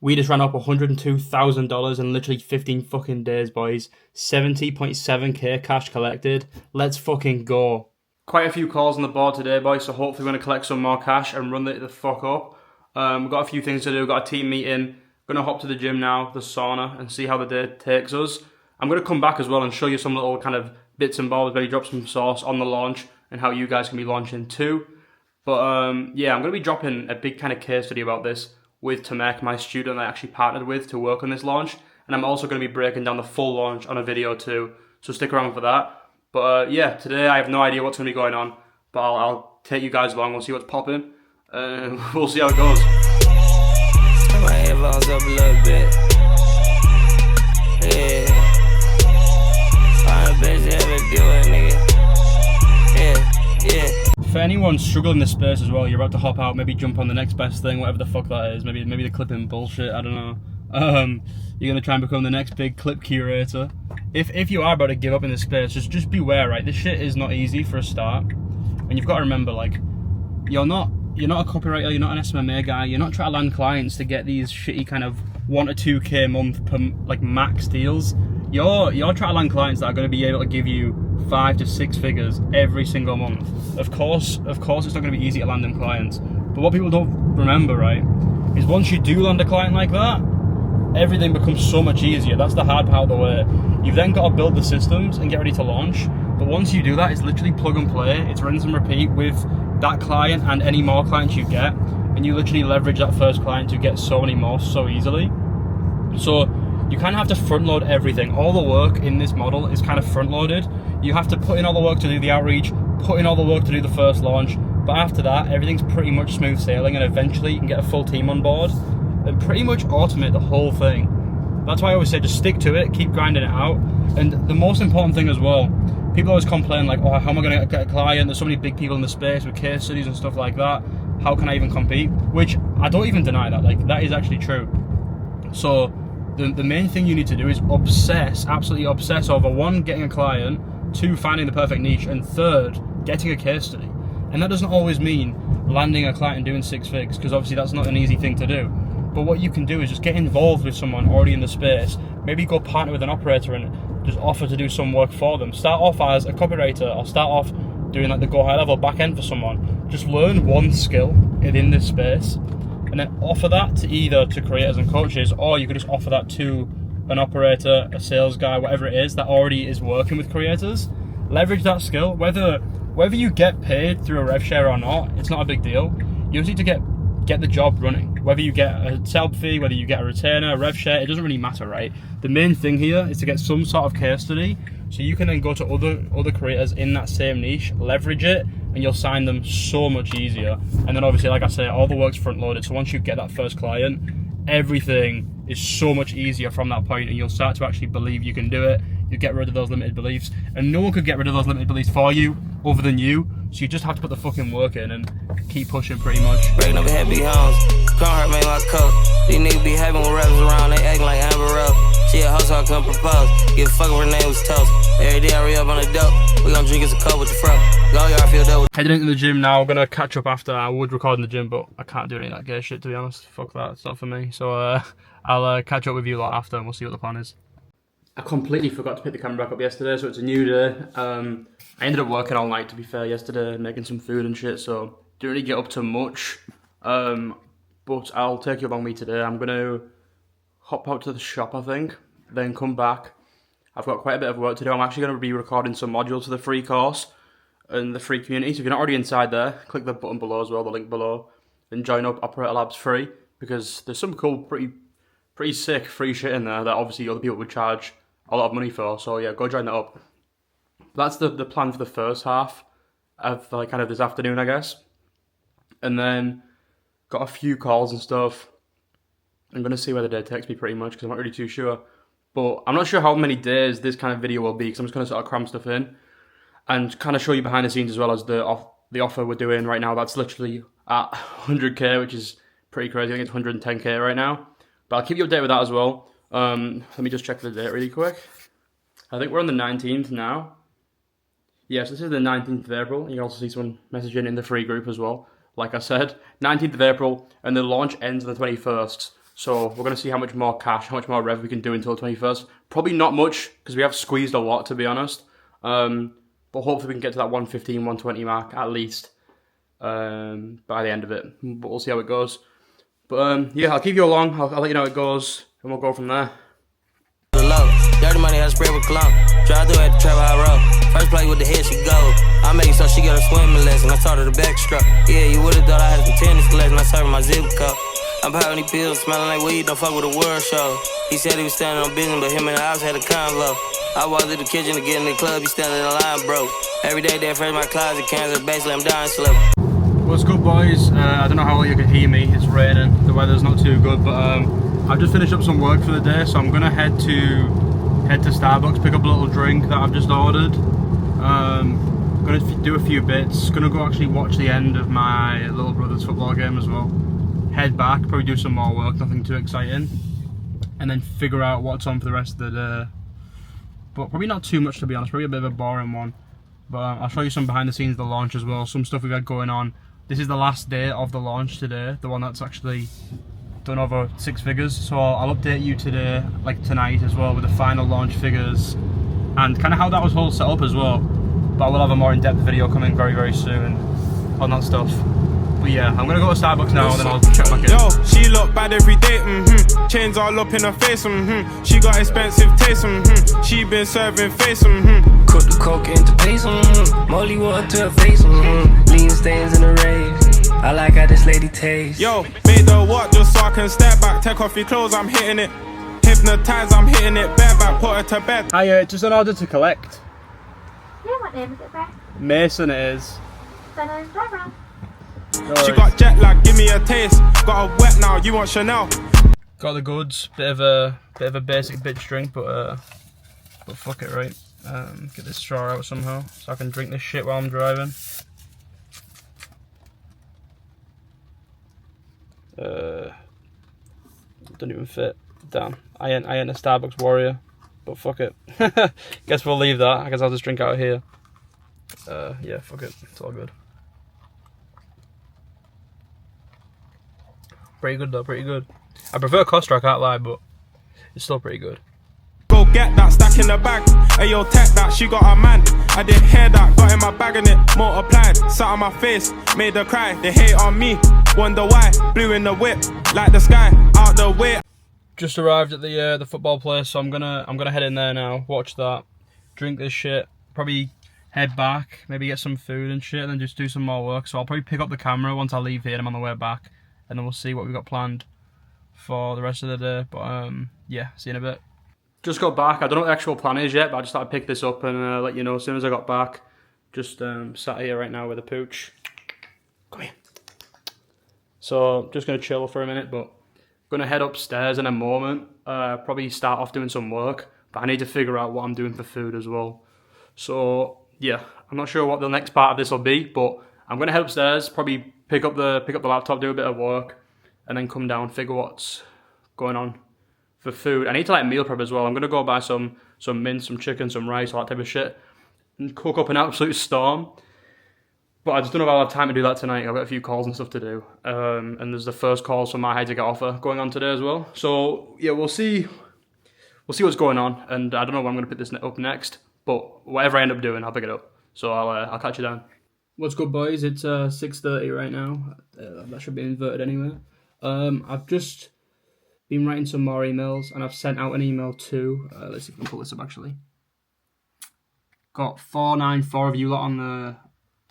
We just ran up $102,000 in literally 15 fucking days, boys. 70.7k cash collected. Let's fucking go. Quite a few calls on the board today, boys, so hopefully we're going to collect some more cash and run it the fuck up. We've got a few things to do. We've got a team meeting. Going to hop to the gym now, the sauna, and see how the day takes us. I'm going to come back as well and show you some little kind of bits and bobs, maybe drop some sauce on the launch and how you guys can be launching too. But yeah, I'm going to be dropping a big kind of case study about this with Tamek, my student I actually partnered with to work on this launch. And I'm also going to be breaking down the full launch on a video too. So stick around for that. But yeah, today I have no idea what's going to be going on. But I'll take you guys along. We'll see what's popping. We'll see how it goes. Turn my headphones up a little bit. Yeah. Find a bitch to have it do it, nigga. Yeah. For anyone struggling in this space as well, you're about to hop out, maybe jump on the next best thing, whatever the fuck that is. Maybe the clipping bullshit, I don't know. You're gonna try and become the next big clip curator. If you are about to give up in this space, just beware, right? This shit is not easy for a start. And you've got to remember, like, you're not a copywriter, you're not an SMMA guy, you're not trying to land clients to get these shitty kind of 1 to 2k a month per like max deals. You're trying to land clients that are going to be able to give you 5 to 6 figures every single month. Of course, it's not going to be easy to land them clients. But what people don't remember, right, is once you do land a client like that, everything becomes so much easier. That's the hard part of the way. You've then got to build the systems and get ready to launch. But once you do that, it's literally plug and play. It's rinse and repeat with that client and any more clients you get. And you literally leverage that first client to get so many more so easily. So you kind of have to front load everything. All the work in this model is kind of front loaded. You have to put in all the work to do the outreach, put in all the work to do the first launch. But after that, everything's pretty much smooth sailing, and eventually you can get a full team on board and pretty much automate the whole thing. That's why I always say just stick to it, keep grinding it out. And the most important thing as well, people always complain like, oh, how am I going to get a client? There's so many big people in the space with case studies and stuff like that. How can I even compete? Which I don't even deny that. Like, that is actually true. So the main thing you need to do is absolutely obsess over 1, getting a client, 2, finding the perfect niche, and 3rd, getting a case study. And that doesn't always mean landing a client and doing 6 figs, because obviously that's not an easy thing to do. But what you can do is just get involved with someone already in the space. Maybe go partner with an operator and just offer to do some work for them. Start off as a copywriter, or start off doing like the go high level back end for someone. Just learn one skill in this space, and then offer that to either to creators and coaches, or you could just offer that to an operator, a sales guy, whatever it is that already is working with creators. Leverage that skill. Whether you get paid through a rev share or not, it's not a big deal. You just need to get the job running. Whether you get a sell fee, whether you get a retainer, a rev share, it doesn't really matter, right? The main thing here is to get some sort of case study, so you can then go to other creators in that same niche, leverage it, and you'll sign them so much easier. And then obviously, like I say, all the work's front loaded, so once you get that first client, everything is so much easier from that point, and you'll start to actually believe you can do it. You get rid of those limited beliefs, and no one could get rid of those limited beliefs for you other than you. So you just have to put the fucking work in and keep pushing pretty much. Breaking up heavy homes. Can't hurt me my coat. These niggas be having with rappers around, they acting like Amber Rose. She a host, I come propose. Give a fuck if her name was toast. Every day I re up on the dope. We gon' drink us a cup with the fro. Go yard feel dope. Heading into the gym now. I'm gonna catch up after. I would record in the gym, but I can't do any of that gay shit, to be honest. Fuck that, it's not for me. So I'll catch up with you lot after, and we'll see what the plan is. I completely forgot to pick the camera back up yesterday, so it's a new day. I ended up working all night, to be fair, yesterday, making some food and shit, so didn't really get up to much. But I'll take you along with me today. I'm going to hop out to the shop, I think, then come back. I've got quite a bit of work to do. I'm actually going to be recording some modules for the free course and the free community. So if you're not already inside there, click the button below as well, the link below, and join up Operator Labs free, because there's some cool, pretty sick free shit in there that obviously other people would charge a lot of money for. So yeah, go join that up. That's the plan for the first half of like kind of this afternoon, I guess. And then got a few calls and stuff. I'm going to see where the day takes me pretty much, because I'm not really too sure. But I'm not sure how many days this kind of video will be, because I'm just going to sort of cram stuff in and kind of show you behind the scenes, as well as the offer we're doing right now. That's literally at 100k, which is pretty crazy. I think it's 110k right now. But I'll keep you updated with that as well. Let me just check the date really quick. I think we're on the 19th now. Yes, this is the 19th of April. You can also see someone messaging in the free group as well. Like I said, 19th of April, and the launch ends on the 21st. So we're going to see how much more cash, how much more rev we can do until the 21st. Probably not much, because we have squeezed a lot, to be honest. But hopefully we can get to that 115, 120 mark, at least, by the end of it. But we'll see how it goes. But yeah, I'll keep you along. I'll let you know how it goes, and we'll go from there. Dirty money, I spread with clout. Drive through at the trap, I roll. First play with the head, she go. I make so she got a swimming lesson. I taught her the backstroke. Yeah, you would've thought I had some tennis lesson. I served my zip cup. I'm popping these pills, smelling like weed. Don't fuck with a world show. He said he was standing on business, but him and the house had a convo. I walked through the kitchen to get in the club. He standing in the line, bro. Every day they fresh my closet, cans basically I'm dying slow. What's good, boys? I don't know how well you can hear me. It's raining. The weather's not too good, but I've just finished up some work for the day, so I'm gonna head to Starbucks, pick up a little drink that I've just ordered. Gonna do a few bits. Gonna go actually watch the end of my little brother's football game as well. Head back, probably do some more work, nothing too exciting, and then figure out what's on for the rest of the day. But probably not too much, to be honest. Probably a bit of a boring one. But I'll show you some behind the scenes of the launch as well. Some stuff we've had going on. This is the last day of the launch today, the one that's actually done over 6 figures. So I'll update you today, like tonight as well, with the final launch figures and kind of how that was all set up as well. But I will have a more in-depth video coming very, very soon on that stuff. But yeah, I'm gonna go to Starbucks now and then I'll check back in. Yo, she look bad every day, chains all up in her face, she got expensive taste, she been serving face, Cook the coke into paste, molly water to her face, lean stains in the rave. I like how this lady tastes. Yo, make the walk just so I can step back, take off your clothes, I'm hitting it. Hypnotize, I'm hitting it, bareback, put her to bed. Hi, just an order to collect. Yeah, what name is it, Brett? Mason it is. Then I'm driver. No She worries. got jet lag, give me a taste. Got her wet now, you want Chanel? Got the goods. Bit of a basic bitch drink, but fuck it, right? Get this straw out somehow so I can drink this shit while I'm driving. Don't even fit. Damn. I ain't a Starbucks warrior, but fuck it. Guess we'll leave that. I guess I'll just drink out of here. Yeah, fuck it. It's all good. Pretty good though, pretty good. I prefer Costa, I can't lie, but it's still pretty good. Go get that, stack in the bag. Ayo, tech that, she got a man. I didn't hear that, got in my bag and it multiplied. Sat on my face, made her cry. They hate on me, wonder why. Blew in the whip, like the sky, out the way. Just arrived at the football place, so I'm gonna head in there now, watch that, drink this shit, probably head back, maybe get some food and shit, and then just do some more work. So I'll probably pick up the camera once I leave here and I'm on the way back, and then we'll see what we've got planned for the rest of the day. But yeah, see you in a bit. Just got back. I don't know what the actual plan is yet, but I just thought I'd pick this up and let you know as soon as I got back. Just sat here right now with a pooch. Come here. So just gonna chill for a minute, but gonna head upstairs in a moment. Probably start off doing some work, but I need to figure out what I'm doing for food as well. So yeah, I'm not sure what the next part of this will be, but I'm gonna head upstairs, probably pick up the laptop, do a bit of work, and then come down, figure what's going on for food. I need to like meal prep as well. I'm gonna go buy some mince, some chicken, some rice, all that type of shit, and cook up an absolute storm. But I just don't know if I'll have time to do that tonight. I've got a few calls and stuff to do, and there's the first calls from my high ticket offer going on today as well. So yeah, we'll see what's going on, and I don't know when I'm gonna pick this up next, but whatever I end up doing, I'll pick it up. So I'll catch you down. What's good, boys? It's 6:30 right now. That should be inverted anyway. I've just been writing some more emails, and I've sent out an email to, let's see if I can pull this up actually. Got 494 of you lot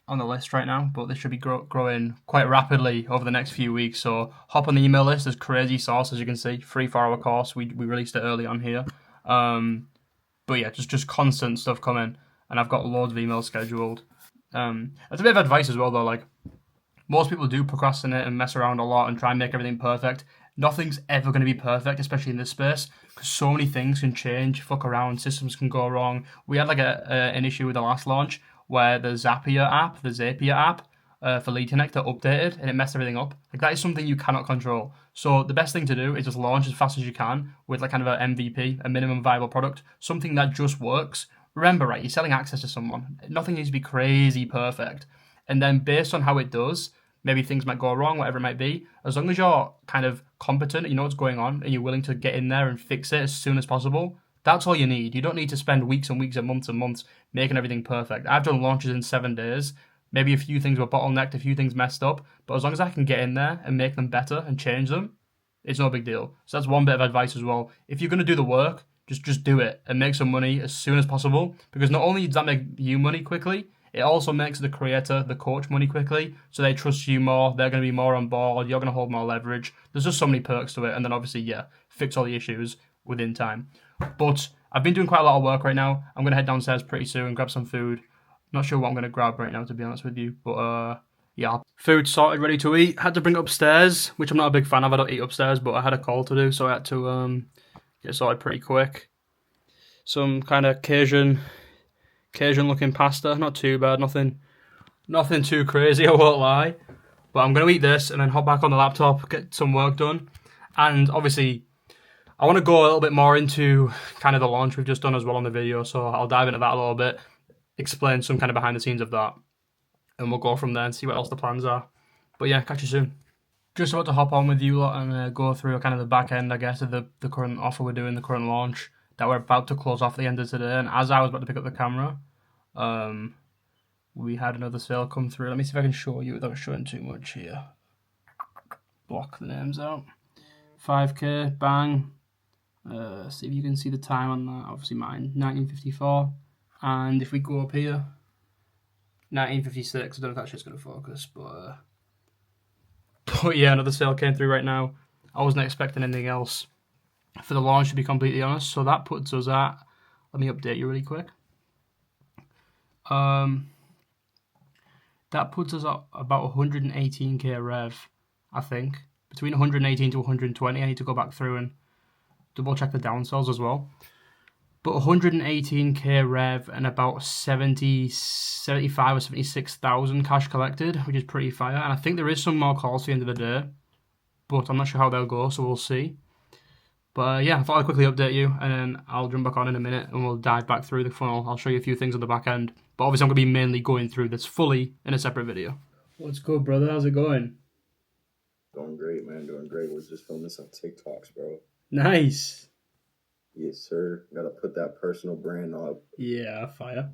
on the list right now, but this should be growing quite rapidly over the next few weeks. So hop on the email list. There's crazy sauce, as you can see, free for our course. We released it early on here. But yeah, just constant stuff coming, and I've got loads of emails scheduled. That's a bit of advice as well though, like most people do procrastinate and mess around a lot and try and make everything perfect. Nothing's ever going to be perfect, especially in this space, because so many things can change, fuck around, systems can go wrong. We had like an issue with the last launch where the Zapier app for Lead Connector updated and it messed everything up. Like that is something you cannot control. So the best thing to do is just launch as fast as you can with like kind of an MVP, a minimum viable product, something that just works. Remember, right, you're selling access to someone. Nothing needs to be crazy perfect. And then based on how it does, maybe things might go wrong, whatever it might be. As long as you're kind of competent, you know what's going on, and you're willing to get in there and fix it as soon as possible, that's all you need. You don't need to spend weeks and weeks and months making everything perfect. I've done launches in 7 days. Maybe a few things were bottlenecked, a few things messed up, but as long as I can get in there and make them better and change them, it's no big deal. So that's one bit of advice as well. If you're going to do the work, just do it and make some money as soon as possible, because not only does that make you money quickly, it also makes the creator, the coach, money quickly, so they trust you more, they're going to be more on board, you're going to hold more leverage. There's just so many perks to it, and then obviously, yeah, fix all the issues within time. But I've been doing quite a lot of work right now. I'm going to head downstairs pretty soon, grab some food. Not sure what I'm going to grab right now, to be honest with you, but yeah. Food sorted, ready to eat. Had to bring it upstairs, which I'm not a big fan of. I don't eat upstairs, but I had a call to do, so I had to get sorted pretty quick. Some kind of Cajun looking pasta, not too bad, nothing too crazy, I won't lie. But I'm going to eat this and then hop back on the laptop, get some work done. And obviously, I want to go a little bit more into kind of the launch we've just done as well on the video, so I'll dive into that a little bit, explain some kind of behind the scenes of that, and we'll go from there and see what else the plans are. But yeah, catch you soon. Just about to hop on with you lot and go through kind of the back end, I guess, of the current offer we're doing, the current launch that we're about to close off at the end of today. And as I was about to pick up the camera, we had another sale come through. Let me see if I can show you without showing too much here. Block the names out. 5k, bang. See if you can see the time on that. Obviously mine, 1954. And if we go up here, 1956. I don't know if that shit's going to focus, but yeah, another sale came through right now. I wasn't expecting anything else for the launch, to be completely honest. So that puts us at, let me update you really quick. That puts us at about 118k rev, I think. Between 118 to 120. I need to go back through and double check the downsells as well. But 118k rev and about 75 or 76,000 cash collected, which is pretty fire. And I think there is some more calls for the end of the day, but I'm not sure how they'll go, so we'll see. But yeah, I thought I'd quickly update you, and then I'll jump back on in a minute and we'll dive back through the funnel. I'll show you a few things on the back end, but obviously I'm going to be mainly going through this fully in a separate video. What's good, brother? How's it going? Doing great, man. Doing great. We're just filming some TikToks, bro. Nice. Yes, sir. Gotta put that personal brand up. Yeah, fire.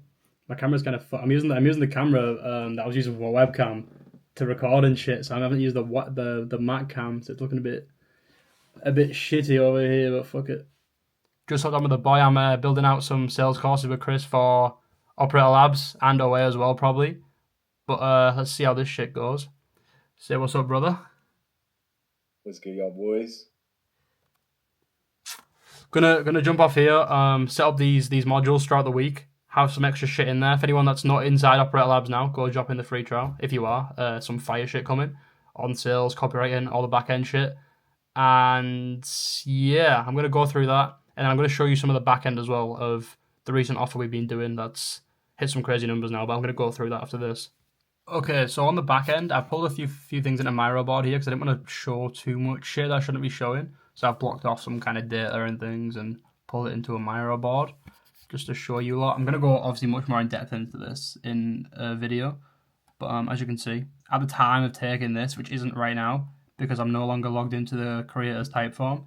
My camera's kind of. I'm using the camera that I was using for my webcam to record and shit. So I haven't used the Mac cam, so it's looking a bit shitty over here. But fuck it. Just hopped on with the boy. I'm building out some sales courses with Chris for Operator Labs and OA as well, probably. But let's see how this shit goes. Say what's up, brother. What's good, y'all boys? Gonna jump off here. Set up these modules throughout the week. Have some extra shit in there. If anyone that's not inside Operator Labs now, go drop in the free trial. If you are, some fire shit coming on sales, copywriting, all the back end shit. And yeah, I'm gonna go through that, and I'm gonna show you some of the back end as well of the recent offer we've been doing. That's hit some crazy numbers now, but I'm gonna go through that after this. Okay, so on the back end, I pulled a few things in a Miro board here because I didn't want to show too much shit that I shouldn't be showing. So I've blocked off some kind of data and things and pulled it into a Miro board just to show you a lot. I'm going to go obviously much more in depth into this in a video. But as you can see, at the time of taking this, which isn't right now because I'm no longer logged into the creators Typeform.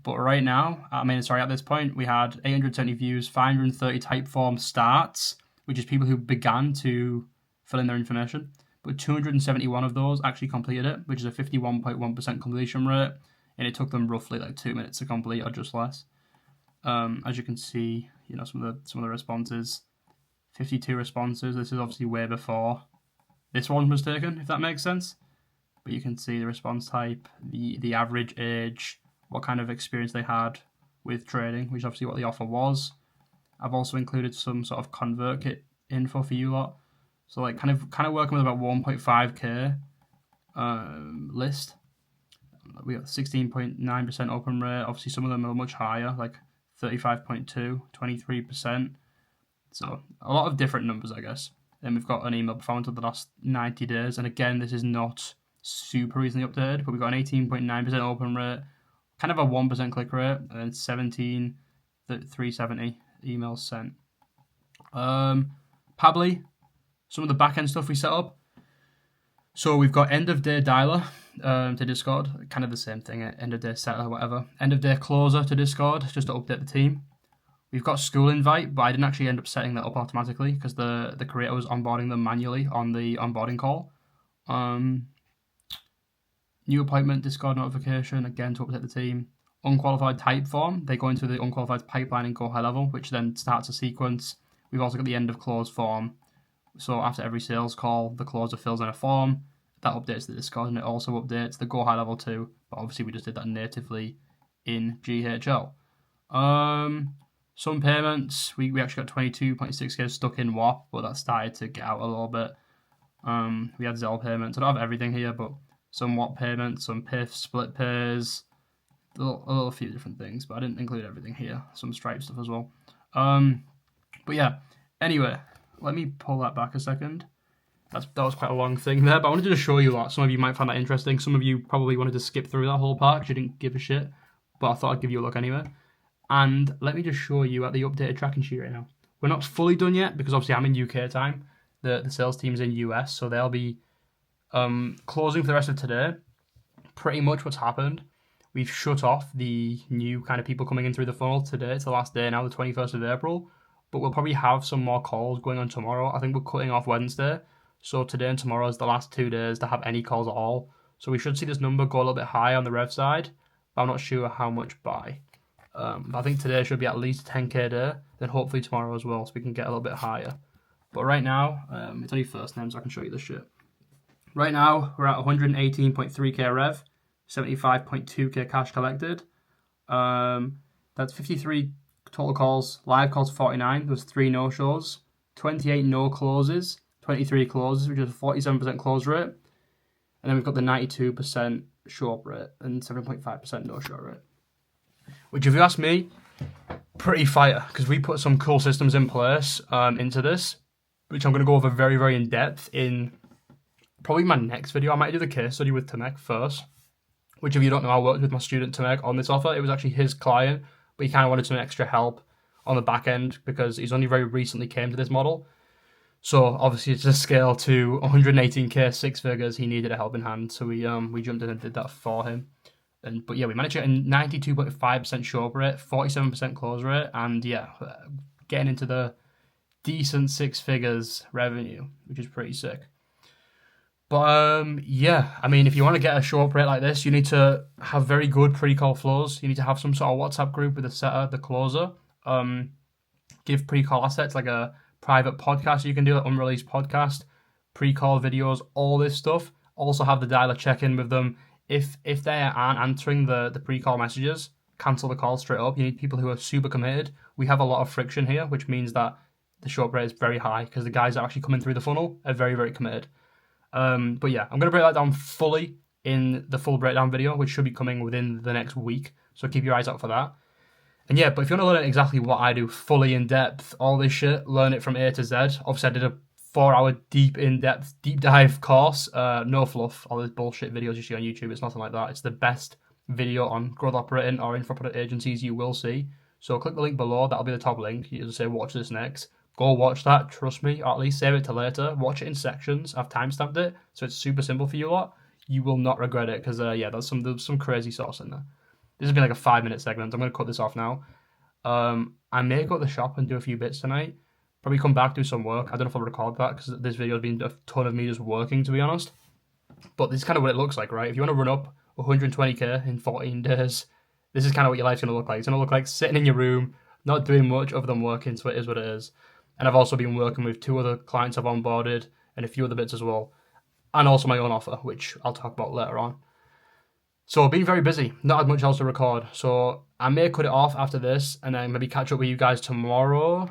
But right now, at this point, we had 870 views, 530 Typeform starts, which is people who began to fill in their information, but 271 of those actually completed it, which is a 51.1% completion rate, and it took them roughly like 2 minutes to complete or just less. As you can see, some of the responses, 52 responses. This is obviously way before this one was taken, if that makes sense. But you can see the response type, the average age, what kind of experience they had with trading, which is obviously what the offer was. I've also included some sort of ConvertKit info for you lot. So like kind of working with about 1.5k list. We got 16.9% open rate. Obviously some of them are much higher, like 35.2, 23%. So a lot of different numbers, I guess. Then we've got an email performance of the last 90 days. And again, this is not super recently updated, but we've got an 18.9% open rate, kind of a 1% click rate, and 370 emails sent. Pably. Some of the back-end stuff we set up. So we've got end of day dialer to Discord, kind of the same thing, end of day setter, whatever. End of day closer to Discord, just to update the team. We've got school invite, but I didn't actually end up setting that up automatically because the creator was onboarding them manually on the onboarding call. New appointment, Discord notification, again to update the team. Unqualified type form, they go into the unqualified pipeline and go high level, which then starts a sequence. We've also got the end of close form. So after every sales call, the closer fills in a form. That updates the Discord and it also updates the go high level too. But obviously we just did that natively in GHL. Some payments, we actually got 22.6k stuck in WAP, but that started to get out a little bit. We had Zelle payments. I don't have everything here, but some WAP payments, some PIF, split pays, a little few different things, but I didn't include everything here. Some Stripe stuff as well. But yeah, anyway, let me pull that back a second. That was quite a long thing there, but I wanted to just show you that. Some of you might find that interesting. Some of you probably wanted to skip through that whole part because you didn't give a shit, but I thought I'd give you a look anyway. And let me just show you at the updated tracking sheet right now. We're not fully done yet because obviously I'm in UK time. The sales team's in US, so they'll be closing for the rest of today. Pretty much what's happened. We've shut off the new kind of people coming in through the funnel today. It's the last day now, the 21st of April. But we'll probably have some more calls going on tomorrow. I think we're cutting off Wednesday. So today and tomorrow is the last 2 days to have any calls at all. So we should see this number go a little bit high on the rev side. But I'm not sure how much by. I think today should be at least 10k a day. Then hopefully tomorrow as well, so we can get a little bit higher. But right now, it's only first name, so I can show you this shit. Right now, we're at 118.3k rev, 75.2k cash collected. That's 53 total calls. Live calls 49. There was 3 no-shows. 28 no closes. 23 closes, which is a 47% close rate. And then we've got the 92% show up rate and 7.5% no-show rate. Which, if you ask me, pretty fire, because we put some cool systems in place into this, which I'm going to go over very, very in depth in probably my next video. I might do the case study with Tamek first, which, if you don't know, I worked with my student Tamek on this offer. It was actually his client, but he kind of wanted some extra help on the back end because he's only very recently came to this model. So obviously to scale to 118k 6 figures, he needed a helping hand. So we jumped in and did that for him. But yeah, we managed it in 92.5% show up rate, 47% close rate, and yeah, getting into the decent 6 figures revenue, which is pretty sick. But yeah, I mean, if you want to get a show up rate like this, you need to have very good pre-call flows. You need to have some sort of WhatsApp group with the setter, the closer. Give pre-call assets like a private podcast you can do, like unreleased podcast, pre-call videos, all this stuff. Also have the dialer check in with them. If they aren't answering the pre-call messages, cancel the call straight up. You need people who are super committed. We have a lot of friction here, which means that the show up rate is very high because the guys that are actually coming through the funnel are very, very committed. But yeah, I'm going to break that down fully in the full breakdown video, which should be coming within the next week. So keep your eyes out for that. And yeah, but if you want to learn exactly what I do fully in depth, all this shit, learn it from A to Z. Obviously, I did a 4-hour deep dive course. No fluff, all those bullshit videos you see on YouTube. It's nothing like that. It's the best video on growth operating or info product agencies you will see. So click the link below. That'll be the top link. You just say watch this next. Go watch that. Trust me, or at least save it to later. Watch it in sections. I've timestamped it, so it's super simple for you lot. You will not regret it because yeah, there's some crazy sauce in there. This has been like a 5-minute segment. I'm going to cut this off now. I may go to the shop and do a few bits tonight. Probably come back, do some work. I don't know if I'll record that because this video has been a ton of me just working, to be honest. But this is kind of what it looks like, right? If you want to run up 120k in 14 days, this is kind of what your life's going to look like. It's going to look like sitting in your room, not doing much other than working, so it is what it is. And I've also been working with 2 other clients I've onboarded and a few other bits as well. And also my own offer, which I'll talk about later on. So I've been very busy, not had much else to record. So I may cut it off after this and then maybe catch up with you guys tomorrow.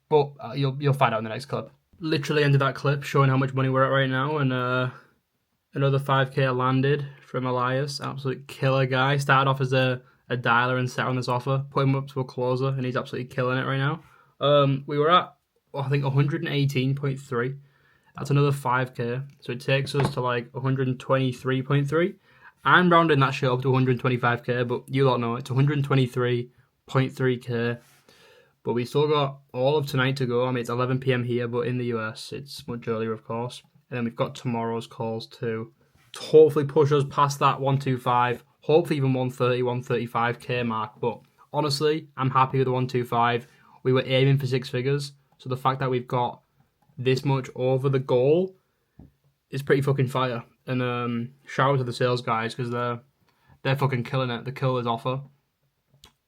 But you'll find out in the next clip. Literally ended that clip showing how much money we're at right now. And another 5k landed from Elias. Absolute killer guy. Started off as a dialer and set on this offer. Put him up to a closer and he's absolutely killing it right now. We were at, I think, 118.3. That's another 5k. So it takes us to like 123.3. I'm rounding that shit up to 125k, but you don't know, it's 123.3k. But we still got all of tonight to go. I mean, it's 11 p.m. here, but in the US, it's much earlier, of course. and then we've got tomorrow's calls too. To hopefully push us past that 125, hopefully even 130, 135k mark. But honestly, I'm happy with the 125. We were aiming for 6 figures, so the fact that we've got this much over the goal is pretty fucking fire. And shout out to the sales guys because they're fucking killing it. They killed this offer,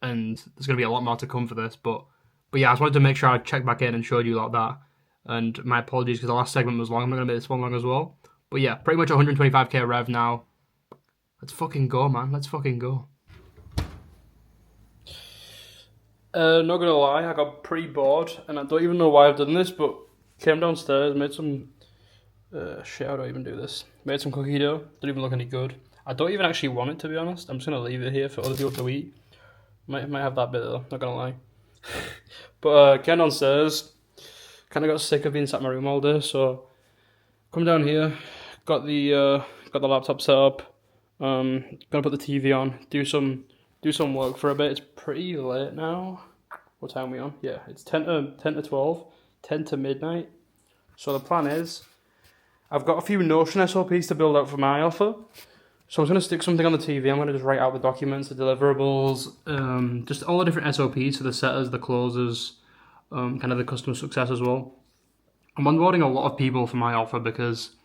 and there's gonna be a lot more to come for this. But yeah, I just wanted to make sure I checked back in and showed you like that. And my apologies because the last segment was long. I'm not gonna make this one long as well. But yeah, pretty much 125k rev now. Let's fucking go, man. Let's fucking go. Not gonna lie, I got pretty bored, and I don't even know why I've done this, but came downstairs, made some shit. How do I even do this? Made some cookie dough. Don't even look any good. I don't even actually want it, to be honest. I'm just gonna leave it here for other people to eat. Might have that bit though. Not gonna lie. But came downstairs. Kind of got sick of being sat in my room all day, so come down here. Got the laptop set up. Gonna put the TV on. Do some work for a bit. It's pretty late now. What time are we on? Yeah, it's 10 to 12, 10 to midnight. So the plan is, I've got a few Notion SOPs to build out for my offer. So I'm going to stick something on the TV. I'm going to just write out the documents, the deliverables, just all the different SOPs, so the setters, the closers, kind of the customer success as well. I'm onboarding a lot of people for my offer because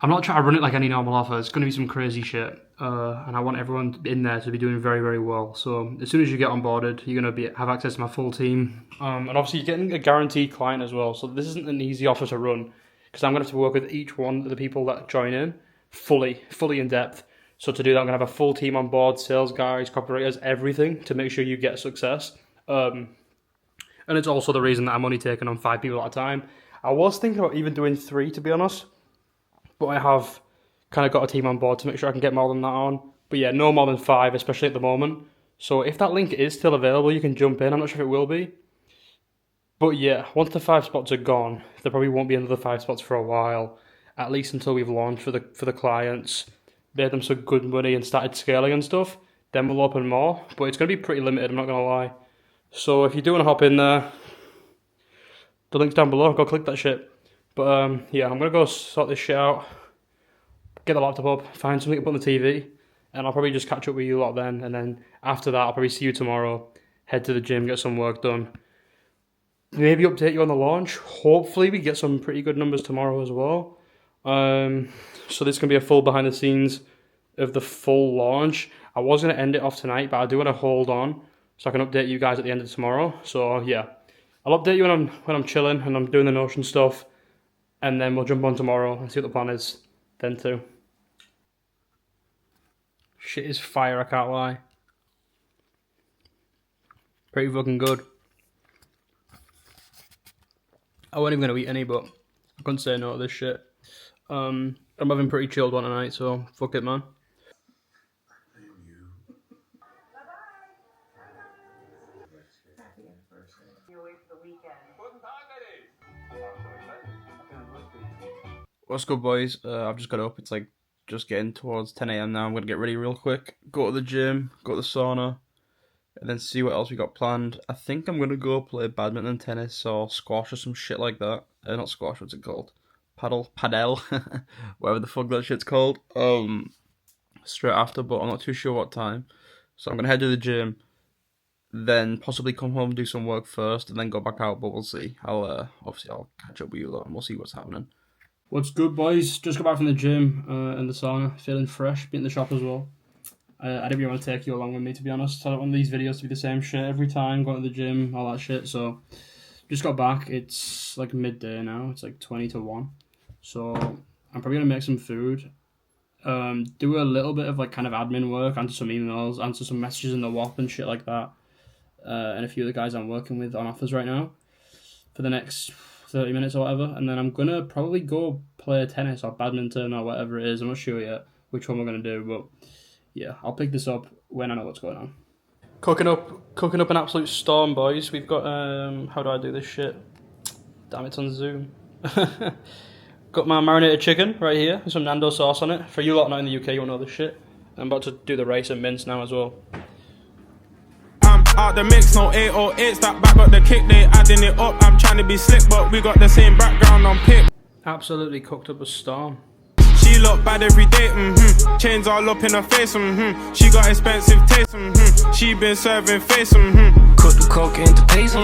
I'm not trying to run it like any normal offer. It's going to be some crazy shit. And I want everyone in there to be doing very, very well. So as soon as you get onboarded, you're going to have access to my full team. And obviously you're getting a guaranteed client as well. So this isn't an easy offer to run because I'm going to have to work with each one of the people that join in fully in depth. So to do that, I'm going to have a full team on board, sales guys, copywriters, everything to make sure you get success. And it's also the reason that I'm only taking on 5 people at a time. I was thinking about even doing 3, to be honest. But I have kind of got a team on board to make sure I can get more than that on. But yeah, no more than 5, especially at the moment. So if that link is still available, you can jump in. I'm not sure if it will be. But yeah, once the 5 spots are gone, there probably won't be another 5 spots for a while. At least until we've launched for the clients, made them some good money and started scaling and stuff. Then we'll open more. But it's going to be pretty limited, I'm not going to lie. So if you do want to hop in there, the link's down below. Go click that shit. But yeah, I'm going to go sort this shit out. Get the laptop up, find something to put on the TV, and I'll probably just catch up with you lot then. And then after that, I'll probably see you tomorrow, head to the gym, get some work done. Maybe update you on the launch. Hopefully we get some pretty good numbers tomorrow as well. So this is going to be a full behind the scenes of the full launch. I was going to end it off tonight, but I do want to hold on so I can update you guys at the end of tomorrow. So yeah, I'll update you when I'm chilling and I'm doing the Notion stuff, and then we'll jump on tomorrow and see what the plan is then too. Shit is fire, I can't lie. Pretty fucking good. I wasn't even going to eat any, but I couldn't say no to this shit. I'm having pretty chilled one tonight, so fuck it, man. What's good, boys? I've just got up. It's like just getting towards 10 AM now. I'm going to get ready real quick, go to the gym, go to the sauna, and then see what else we got planned. I think I'm going to go play badminton, tennis, or squash or some shit like that. Not squash, what's it called? Padel, whatever the fuck that shit's called. Straight after, but I'm not too sure what time. So I'm going to head to the gym, then possibly come home, do some work first, and then go back out, but we'll see. I'll catch up with you lot, and we'll see what's happening. What's good, boys? Just got back from the gym and the sauna, feeling fresh, been in the shop as well. I didn't really want to take you along with me, to be honest. I don't want these videos to be the same shit every time, going to the gym, all that shit, so just got back. It's like midday now, it's like 20 to 1, so I'm probably going to make some food, do a little bit of like kind of admin work, answer some emails, answer some messages in the WhatsApp and shit like that, and a few of the guys I'm working with on offers right now for the next 30 minutes or whatever, and then I'm going to probably go play tennis or badminton or whatever it is. I'm not sure yet which one we're going to do, but yeah, I'll pick this up when I know what's going on. Cooking up an absolute storm, boys. We've got, how do I do this shit? Damn, it's on Zoom. Got my marinated chicken right here with some Nando sauce on it. For you lot not in the UK, you won't know this shit. I'm about to do the rice and mince now as well. Out the mix, no 808s, that back got the kick, they adding it up. I'm trying to be slick, but we got the same background on pick. Absolutely cooked up a storm. She look bad every day, chains all up in her face, she got expensive taste, she been serving face, Cook the coke into paste,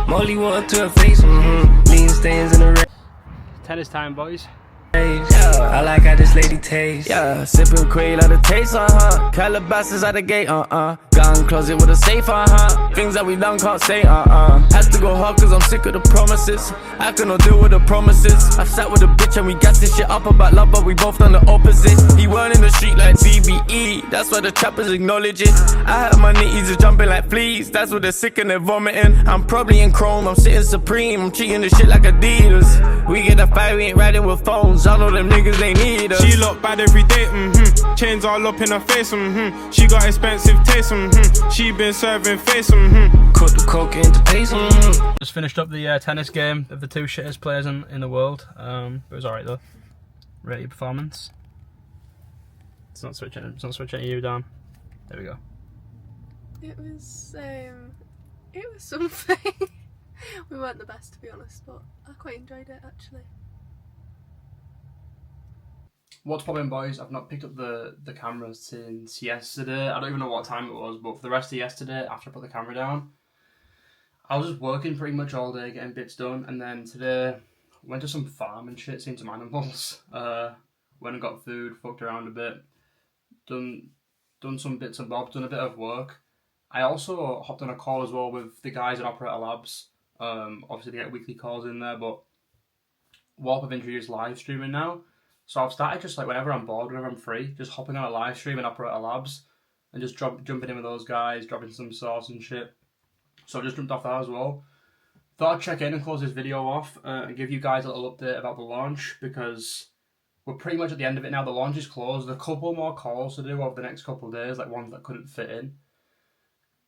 Molly water to her face, lean stains in the rain. Tennis time, boys. Yeah, I like how this lady tastes. Yeah, sipping Quail out the taste, Calabasas out the gate, Gun closet with a safe, Things that we done can't say, Has to go hard cause I'm sick of the promises. I cannot deal with the promises. I sat with a bitch and we got this shit up about love, but we both done the opposite. He weren't in the street like BBE, that's why the trappers acknowledge it. I had my nitties are jumping like fleas, that's what they're sick and they're vomiting. I'm probably in chrome, I'm sitting supreme, I'm treating this shit like Adidas. We get a fight, we ain't riding with phones. I know them niggas ain't need us. She look bad every day, chains all up in her face, she got expensive taste, she been serving face, Cook the coke into paste, Just finished up the tennis game of the two shittest players in the world. It was alright though. Rate your performance. It's not switching. It's not switching to you, Dan. There we go. It was something. We weren't the best, to be honest, but I quite enjoyed it actually. What's poppin', boys? I've not picked up the camera since yesterday. I don't even know what time it was, but for the rest of yesterday, after I put the camera down, I was just working pretty much all day, getting bits done, and then today, went to some farm and shit, seen some animals. Went and got food, fucked around a bit, done some bits and bobs, done a bit of work. I also hopped on a call as well with the guys at Operator Labs. Obviously they get weekly calls in there, but Warp have introduced live streaming now. So I've started just like whenever I'm bored, whenever I'm free, just hopping on a live stream in Operator Labs and just jumping in with those guys, dropping some sauce and shit. So I just jumped off that as well. Thought I'd check in and close this video off and give you guys a little update about the launch because we're pretty much at the end of it now. The launch is closed. There's a couple more calls to do over the next couple of days, like ones that couldn't fit in.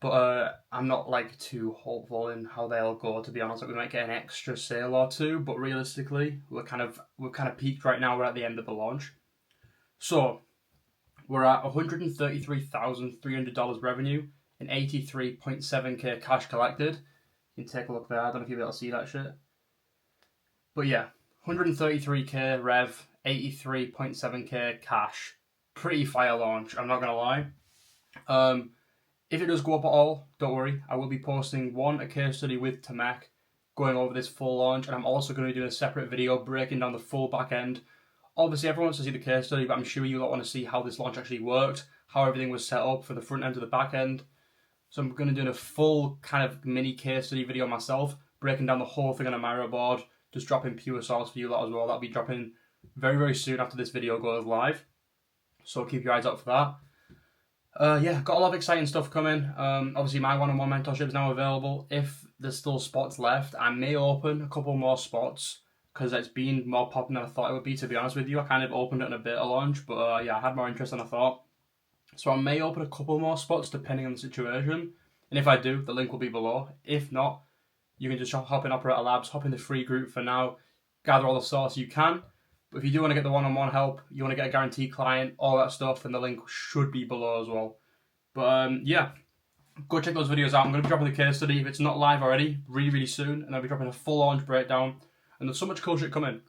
But I'm not like too hopeful in how they'll go, to be honest. Like, we might get an extra sale or two, but realistically, we're kind of peaked right now. We're at the end of the launch. So we're at $133,300 revenue and 83.7k cash collected. You can take a look there. I don't know if you'll be able to see that shit. But yeah, 133k rev, 83.7k cash. Pretty fire launch, I'm not gonna lie. If it does go up at all, don't worry. I will be posting a case study with Tamek going over this full launch, and I'm also going to be doing a separate video breaking down the full back end. Obviously, everyone wants to see the case study, but I'm sure you lot want to see how this launch actually worked, how everything was set up for the front end to the back end. So I'm going to do a full kind of mini case study video myself, breaking down the whole thing on a Miro board, just dropping pure source for you lot as well. That'll be dropping very, very soon after this video goes live. So keep your eyes out for that. Yeah, got a lot of exciting stuff coming. Obviously, my one-on-one mentorship is now available. If there's still spots left, I may open a couple more spots because it's been more popping than I thought it would be, to be honest with you. I kind of opened it in a beta launch, but yeah, I had more interest than I thought. So I may open a couple more spots depending on the situation. And if I do, the link will be below. If not, you can just hop in Operator Labs, hop in the free group for now, gather all the source you can. But if you do want to get the one-on-one help, you want to get a guaranteed client, all that stuff, then the link should be below as well. But yeah, go check those videos out. I'm going to be dropping the case study, if it's not live already, really, really soon. And I'll be dropping a full launch breakdown. And there's so much cool shit coming.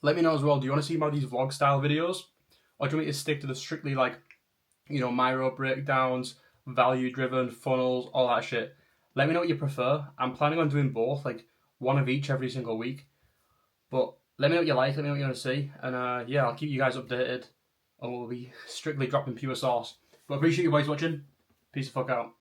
Let me know as well, do you want to see more of these vlog style videos? Or do you want me to stick to the strictly like, you know, Miro breakdowns, value driven, funnels, all that shit? Let me know what you prefer. I'm planning on doing both, like one of each every single week. But let me know what you like, let me know what you want to see, and yeah, I'll keep you guys updated, and we'll be strictly dropping pure sauce. But I appreciate you guys watching. Peace the fuck out.